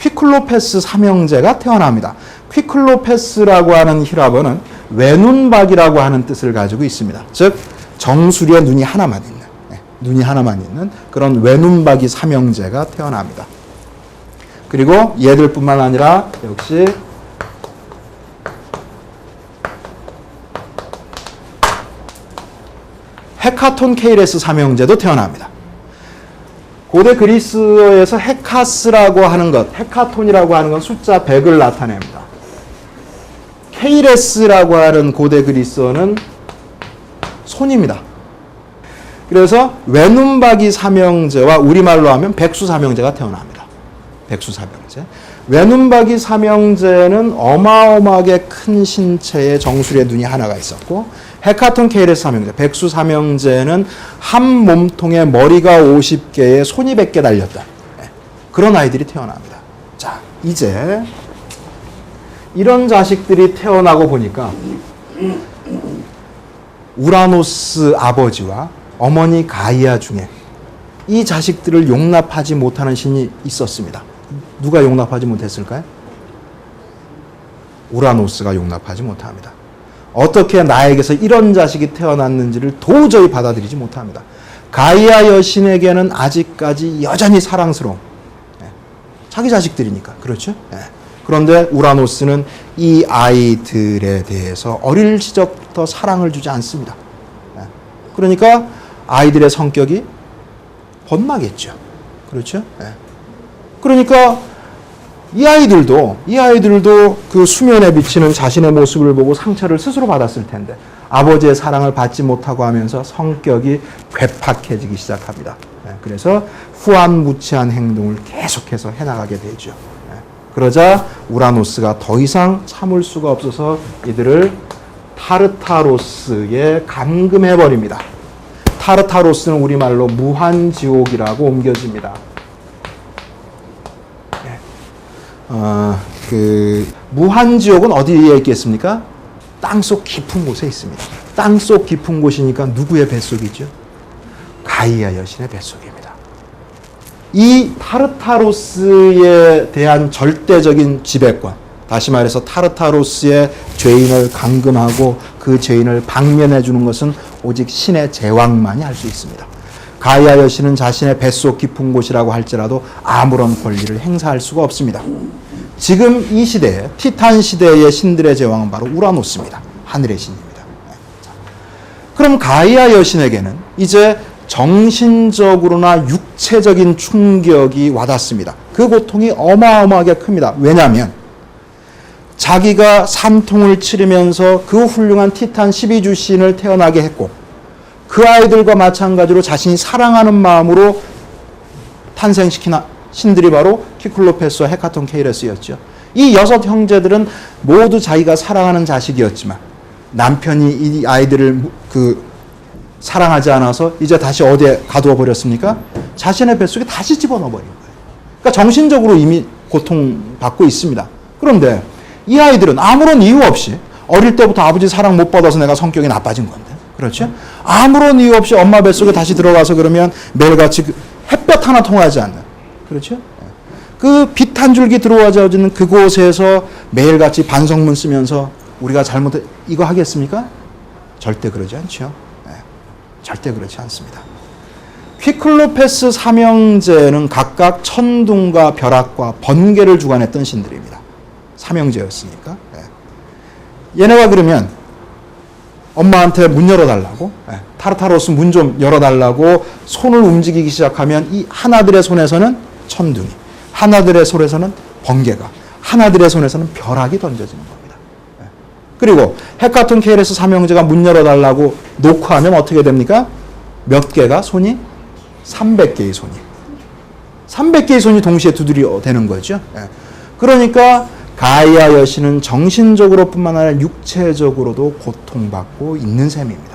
퀴클로페스 삼형제가 태어납니다. 퀴클로페스라고 하는 히라버는 외눈박이라고 하는 뜻을 가지고 있습니다. 즉 정수리에 눈이 하나만 있는 그런 외눈박이 삼형제가 태어납니다. 그리고 얘들뿐만 아니라 역시 헤카톤 케이레스 삼형제도 태어납니다. 고대 그리스어에서 헤카스라고 하는 것, 헤카톤이라고 하는 건 숫자 100을 나타냅니다. 케이레스라고 하는 고대 그리스어는 손입니다. 그래서 외눈박이 삼형제와 우리말로 하면 백수 삼형제가 태어납니다. 백수 삼형제. 외눈박이 삼형제는 어마어마하게 큰 신체에 정수리에 눈이 하나가 있었고, 헤카톤 케이레스 삼형제, 백수 삼형제는 한 몸통에 머리가 50개에 손이 100개 달렸다. 그런 아이들이 태어납니다. 자, 이제 이런 자식들이 태어나고 보니까 우라노스 아버지와 어머니 가이아 중에 이 자식들을 용납하지 못하는 신이 있었습니다. 누가 용납하지 못했을까요? 우라노스가 용납하지 못합니다. 어떻게 나에게서 이런 자식이 태어났는지를 도저히 받아들이지 못합니다. 가이아 여신에게는 아직까지 여전히 사랑스러움. 자기 자식들이니까. 그렇죠? 그런데 우라노스는 이 아이들에 대해서 어릴 시절부터 사랑을 주지 않습니다. 그러니까 아이들의 성격이 번막했죠. 그렇죠? 그러니까 이 아이들도 그 수면에 비치는 자신의 모습을 보고 상처를 스스로 받았을 텐데 아버지의 사랑을 받지 못하고 하면서 성격이 괴팍해지기 시작합니다. 그래서 후안무치한 행동을 계속해서 해나가게 되죠. 그러자 우라노스가 더 이상 참을 수가 없어서 이들을 타르타로스에 감금해버립니다. 타르타로스는 우리말로 무한지옥이라고 옮겨집니다. 무한지옥은 어디에 있겠습니까? 땅속 깊은 곳에 있습니다. 땅속 깊은 곳이니까 누구의 뱃속이죠? 가이아 여신의 뱃속입니다. 이 타르타로스에 대한 절대적인 지배권, 다시 말해서 타르타로스의 죄인을 감금하고 그 죄인을 방면해 주는 것은 오직 신의 제왕만이 할 수 있습니다. 가이아 여신은 자신의 뱃속 깊은 곳이라고 할지라도 아무런 권리를 행사할 수가 없습니다. 지금 이 시대에, 티탄 시대의 신들의 제왕은 바로 우라노스입니다. 하늘의 신입니다. 그럼 가이아 여신에게는 이제 정신적으로나 육체적인 충격이 와닿습니다. 그 고통이 어마어마하게 큽니다. 왜냐하면 자기가 산통을 치르면서 그 훌륭한 티탄 12주 신을 태어나게 했고 그 아이들과 마찬가지로 자신이 사랑하는 마음으로 탄생시킨 신들이 바로 퀴클로페스와 헤카톤 케이레스였죠. 이 6 형제들은 모두 자기가 사랑하는 자식이었지만 남편이 이 아이들을 사랑하지 않아서 이제 다시 어디에 가두어 버렸습니까? 자신의 뱃속에 다시 집어넣어 버린 거예요. 그러니까 정신적으로 이미 고통받고 있습니다. 그런데 이 아이들은 아무런 이유 없이 어릴 때부터 아버지 사랑 못 받아서 내가 성격이 나빠진 건데. 그렇죠? 아무런 이유 없이 엄마 뱃속에 다시 들어가서 그러면 매일같이 햇볕 하나 통하지 않는. 그렇죠? 그 빛 한 줄기 들어와져지는 그곳에서 매일같이 반성문 쓰면서 우리가 잘못해 이거 하겠습니까? 절대 그러지 않죠. 절대 그렇지 않습니다. 퀴클로페스 삼형제는 각각 천둥과 벼락과 번개를 주관했던 신들입니다. 삼형제였으니까. 얘네가 그러면 엄마한테 문 열어달라고, 타르타로스 문 좀 열어달라고 손을 움직이기 시작하면 이 하나들의 손에서는 천둥이, 하나들의 손에서는 번개가, 하나들의 손에서는 벼락이 던져지는 겁니다. 그리고 헤카톤 케이레스 삼형제가 문 열어달라고 놓고 하면 어떻게 됩니까? 몇 개가 손이? 300개의 손이. 300개의 손이 동시에 두드려 대는 거죠. 그러니까 가이아 여신은 정신적으로 뿐만 아니라 육체적으로도 고통받고 있는 셈입니다.